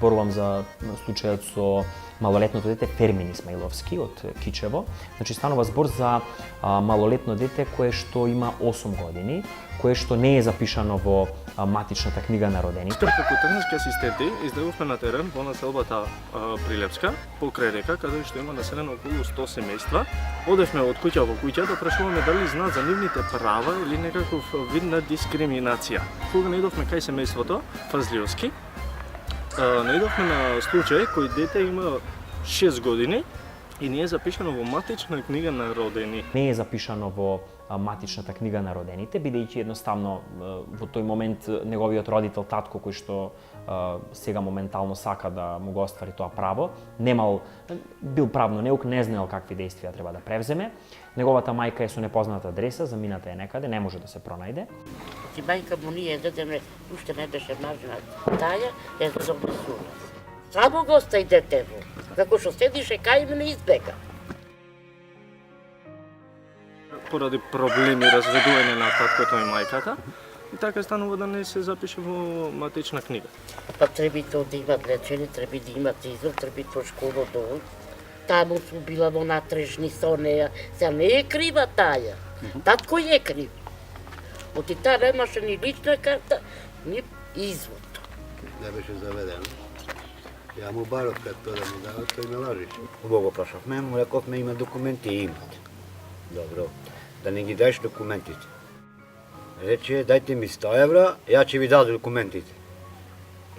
зборувам за случајот со малолетното дете Фермин Исмаиловски од Кичево. Значи станува збор за малолетно дете кое што има 8 години, кое што не е запишано во матичната книга на родените. Како технички асистенти излегувме на терен во населбата Прилепска, покрај река, каде што има населено околу 100 семејства. Одевме од куќа во куќа да прашуваме дали знаат за нивните права или некаков вид на дискриминација. Кога наидовме кај семејството Фазлиовски, наидовме на случај кој дете има 6 години и не е запишано во матична книга на родени. Не е запишано во матичната книга на родените, бидејќи едноставно во тој момент неговиот родител, татко, кој што сега моментално сака да му го оствари тоа право, бил правно неук, не знаел какви действија треба да превземе. Неговата мајка е со непозната адреса, замината е некаде, не може да се пронајде. Ти мајка му ние дедеме, уште не беше мажна таја, е зобресува. Само го остави детево, како што седише кај мене избега. Поради проблеми разведување на таткото и мајката, и така станува да не се запише во матична книга. Па треба да имат лечење, треба да имат изор, треба по школа долу. Таму су била во натрешни со неја, сега не е крива таја, татко е крив. Оти таа немаше ни лична карта, ни извод. Не беше заведено. Ја му баров кад тоа да му дава, тој ме лажише. Убаво го прашавме, му рековме има документи и имат. Добро, да не ги даеш документите. Рече, дајте ми 100 евра, ја ќе ви дадам документите.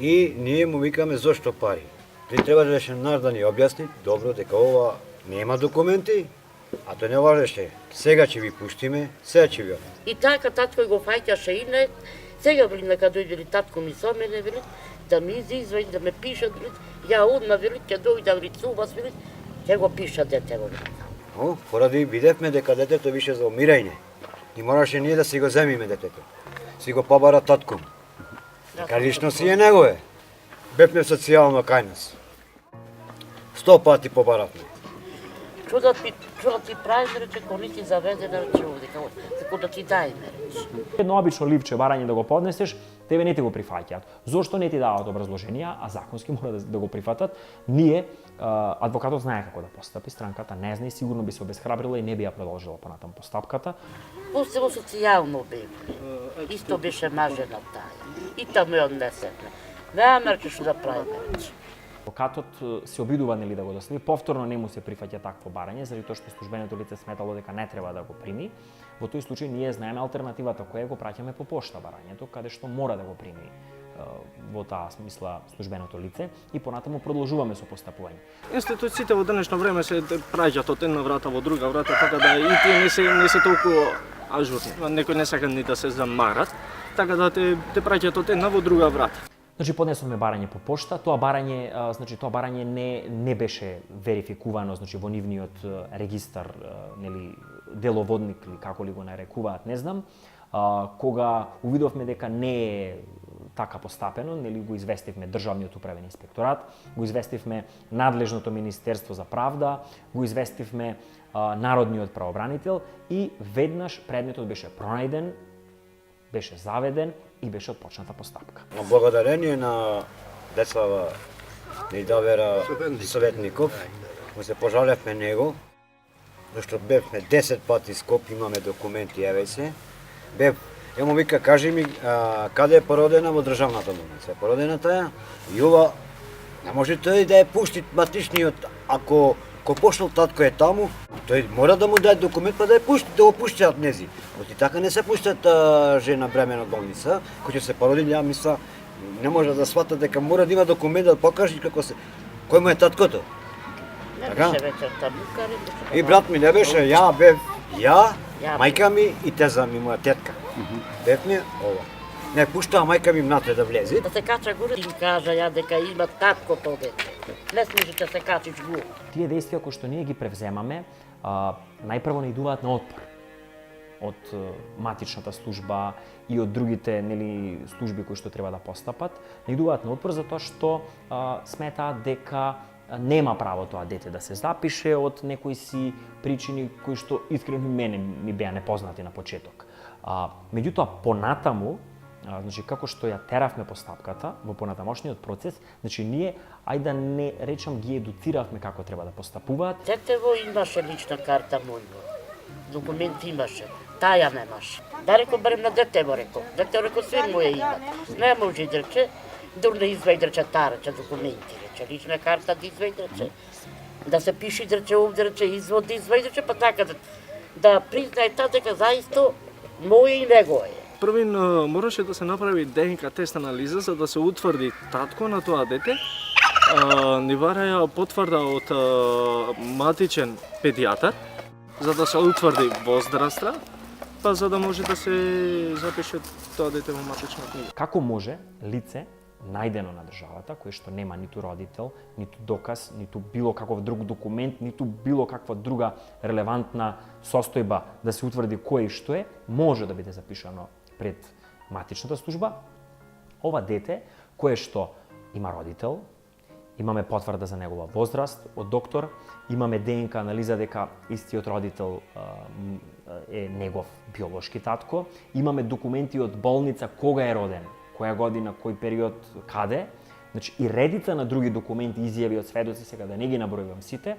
И ние му викаме зошто пари. Ти треба да беше наш да ни објасни, добро, дека ова нема документи, а тоа не важеше. Сега ќе ви пуштиме, сега ќе ви одам. И така татко го фаќаше и не, сега вели нека дојде ли татко ми со мене, вели, да ми изизвај, да ме пишат, вели, ја одма, вели, ќе дојда, вели, цувас, вели, ќе го пиша детево. Поради видевме дека детето више за умирање. И мораше ние да си го земиме детето. Си го побара татко. Дека лично си е негове. Бевме социјално кај нас. 100 пати побаравме. Чудат ти правиш, рече, кој ти заведе да рече овде, како да ти дајме, рече. Едно обично ливче барање да го поднесеш, тебе не ти го прифаќаат. Зошто не ти даваат образложенија, а законски мора да го прифатат? Ние, адвокатот знае како да постапи, странката не знае, сигурно би се обесхрабрила и не би ја продолжила понатам постапката. После во социјално бе. Исто беше мажена таја. И таму ја однесевме. Нема рече што да правиме, рече. Адвокатот се обидува нели да го достави, повторно не му се прифаќа такво барање, заради тоа што службеното лице сметало дека не треба да го прими. Во тој случај ние знаеме алтернативата која го праќаме по пошта барањето, каде што мора да го прими во таа смисла службеното лице и понатаму продолжуваме со постапување. Институциите во денешно време се праќаат од една врата во друга врата, така да и тие не се толку ажурни. Некои не сакаат ни да се замарат, така да те праќаат од една во друга врата. Значи поднесовме барање по пошта, тоа барање не беше верификувано, значи во нивниот регистар, нели деловодник или како ли го нарекуваат, не знам. Кога увидовме дека не е така постапено, нели го известивме Државниот управен инспекторат, го известивме надлежното Министерство за правда, го известивме Народниот правобранител и веднаш предметот беше пронајден, беше заведен и беше отпочната постапка. На благодарение на Децлава Недавера Советников, му се пожалевме него, зашто бевме 10 пати Скоп, имаме документи, евеј се. Ја му вика, кажи ми, каде е породена во државната болница? Е породена таја и ова, не може тој да ја пушти матичниот, ако пошол татко е таму, тој мора да му даде документ па да го пуштат нези. Оти така не се пуштат жена бремена од болница, кој ќе се породи, ја мисла, не може да свата дека мора да има документ да покаже кој му е таткото. Не беше вечерта мукари. И брат ми не беше, ја, мајка ми и теза ми, моја тетка. Бевме ова. Не пуштаа мајка ми внатре да влезе. Да се кача горе, им кажа ја дека има таткото дете. Не смеше да се качиш горе. Тие действија кои што ние ги превземаме, најпрво не идуваат на отпор од матичната служба и од другите нели служби кои што треба да постапат, не идуваат на отпор затоа што сметаат дека нема право тоа дете да се запише од некои си причини кои што искрено мене ми беа непознати на почеток. Меѓутоа понатаму значи како што ја теравме постапката во понатамошниот процес, значи ние ајде да не речам ги едуциравме како треба да постапуваат. Детево имаше лична карта мојва. Документ имаше. Таја немаше. Да рекол барем на детево рекол. Детево рекол све моје има. Не може да рече, дур да извади рече тарача документи рече. Лична карта да извади рече. Да се пиши рече овде рече извод да извади рече, па така да признае таа дека заисто моје и негово е. Првин мораше да се направи ДНК тест анализа за да се утврди татко на тоа дете. Ни вараја потврда од матичен педијатар за да се утврди возраста, па за да може да се запише тоа дете во матична книга. Како може лице најдено на државата, кој што нема ниту родител, ниту доказ, ниту било каков друг документ, ниту било каква друга релевантна состојба да се утврди кој и што е, може да биде запишано пред матичната служба. Ова дете, кое што има родител, имаме потврда за негова возраст од доктор, имаме ДНК анализа дека истиот родител е негов биолошки татко, имаме документи од болница кога е роден, која година, кој период, каде, значи и редица на други документи, изјави од сведоци, сега да не ги набројувам сите,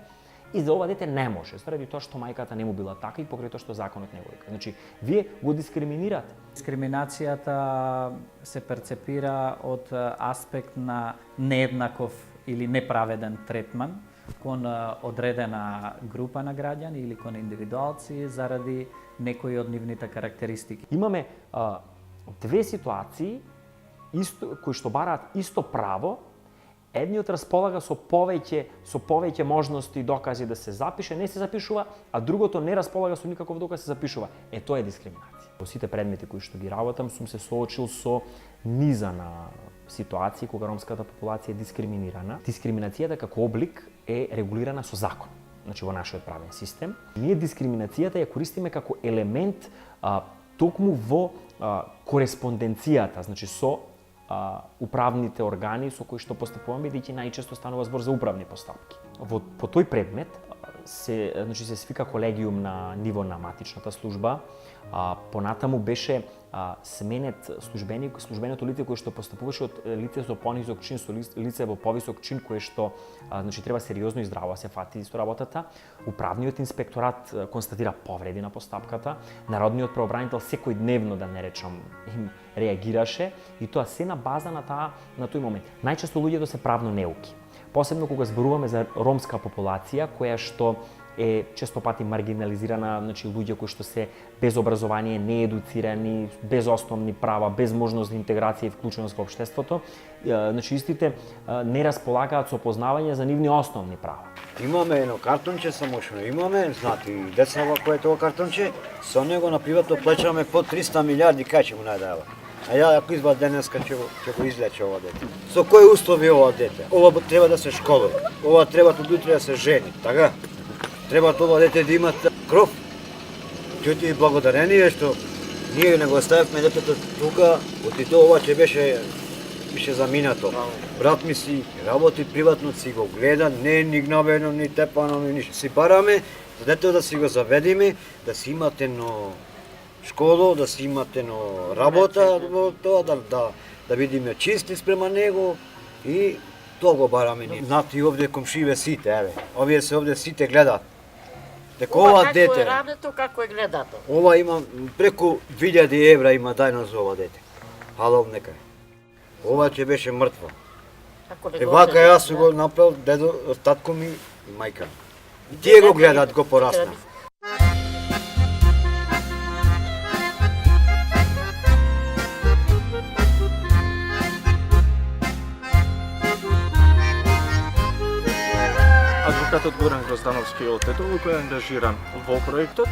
и за ова дете не може, заради тоа што мајката не му била така и покрај тоа што законот не го вика. Значи, вие го дискриминирате. Дискриминацијата се перцепира од аспект на нееднаков или неправеден третман кон одредена група на граѓани или кон индивидуалци заради некои од нивните карактеристики. Имаме две ситуации кои што бараат исто право. Едниот располага со повеќе можности и докази да се запише, не се запишува, а другото не располага со никаков доказ се запишува. Тоа е дискриминација. Во сите предмети кои што ги работам сум се соочил со низа на ситуации кога ромската популација е дискриминирана. Дискриминацијата како облик е регулирана со закон, значи во нашиот правен систем. Ние дискриминацијата ја користиме како елемент токму во кореспонденцијата, значи со управните органи со кои што постапуваме, бидејќи најчесто станува збор за управни постапки. По тој предмет се свика колегиум на ниво на матичната служба. Понатаму беше сменет службеното лице кое што постапуваше од лице со понизок чин со лице во повисок чин кое што треба сериозно и здраво се фати исто работата. Управниот инспекторат констатира повреди на постапката. Народниот правобранител секојдневно, да не речам, им реагираше и тоа се на база на тој момент. Најчесто луѓето се правно неуки. Посебно кога зборуваме за ромска популација која што е често пати маргинализирана, значи луѓе кои што се без образование, неедуцирани, без основни права, без можност за интеграција и вклученост во општеството, значи истите не располагаат со познавање за нивни основни права. Имаме едно картонче самошно, имаме, знати, децава кој е тоа картонче, со него на приватно плаќаме по 300 милиарди, кај ќе му најдава. А ја ако извад денеска ќе го излече ова дете. Со кои услови ова дете? Ова треба да се школува, ова треба утре да се жени, така? Треба тоа дете да има кров. Ќе благодарение што ние не го оставивме детето тука, оти тоа ова ќе беше заминато. Брат ми си работи приватно, си го гледа, не е ни гнабено, ни тепано, ни ништо. Си бараме за детето да си го заведеме, да си имате но школо, да си имате но работа, тоа да видиме чисти спрема него и тоа го бараме ние. Знати овде комшиве сите, еве. Овие се овде сите гледаат. Дека ова дете, како е работа, како е гледато. Ова има преку 1000 евра има дајно за ова дете. Халов нека. Ова ќе беше мртво. Вака јас го направил дедо, татко ми и мајка. Тие го гледаат, го порасна. Адвокатот Горан Гроздановски од Тетово, кој е ангажиран во проектот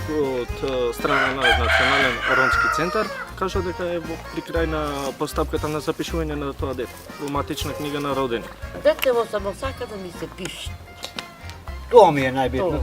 од страна на Национален ромски центар, кажа дека е при крај на постапката на запишување на тоа дете во матична книга на родени. Детево само сака да ми се пише. Тоа ми е најбитно.